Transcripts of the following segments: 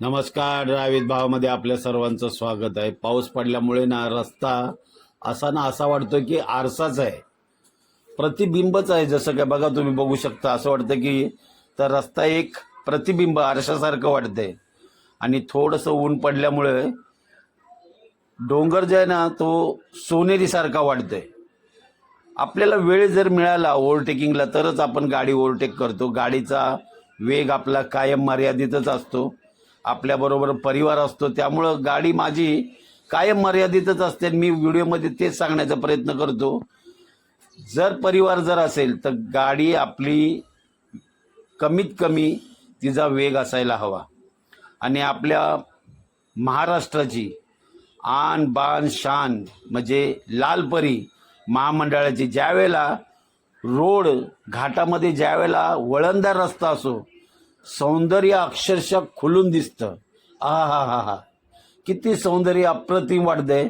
नमस्कार. द्राविड भावामध्ये आपल्या सर्वांचं स्वागत आहे. पाऊस पडल्यामुळे ना रस्ता असा वाटतो की आरसाच आहे, प्रतिबिंबच आहे. जसं काय बघा, तुम्ही बघू शकता, असं वाटतं की तर रस्ता एक प्रतिबिंब आरशासारखं वाटतंय. आणि थोडंसं ऊन पडल्यामुळे डोंगर जे आहे ना तो सोनेरी सारखा वाटतोय. आपल्याला वेळ जर मिळाला ओव्हरटेकिंगला तरच आपण गाडी ओव्हरटेक करतो. गाडीचा वेग आपला कायम मर्यादितच असतो. आपल्याबरोबर परिवार असतो, त्यामुळं गाडी माझी कायम मर्यादितच असते. मी व्हिडिओमध्ये तेच सांगण्याचा प्रयत्न करतो. जर परिवार जर असेल तर गाडी आपली कमीत कमी तिचा वेग असायला हवा. आणि आपल्या महाराष्ट्राची आन बान शान म्हणजे लालपरी महामंडळाची ज्यावेळेला रोड घाटामध्ये ज्यावेळेला वळणदार रस्ता असो, सौंदर्य अक्षरशः खुलून दिसतं. हा किती सौंदर्य अप्रतिम वाटतंय.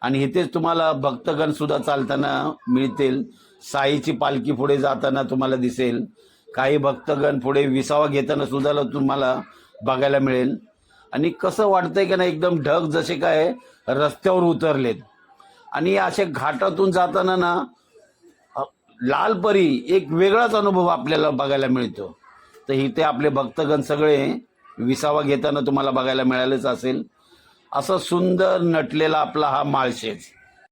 आणि इथेच तुम्हाला भक्तगण सुद्धा चालताना मिळतील. साईची पालखी पुढे जाताना तुम्हाला दिसेल. काही भक्तगण पुढे विसावा घेताना सुद्धा तुम्हाला बघायला मिळेल. आणि कसं वाटतंय की नाही, एकदम ढग जसे काय रस्त्यावर उतरलेत. आणि अशा घाटातून जाताना ना लालपरी एक वेगळाच अनुभव आपल्याला बघायला मिळतो. तर इथे आपले भक्तगण सगळे विसावा घेताना तुम्हाला बघायला मिळालेच असेल. असं सुंदर नटलेला आपला हा माळशेज.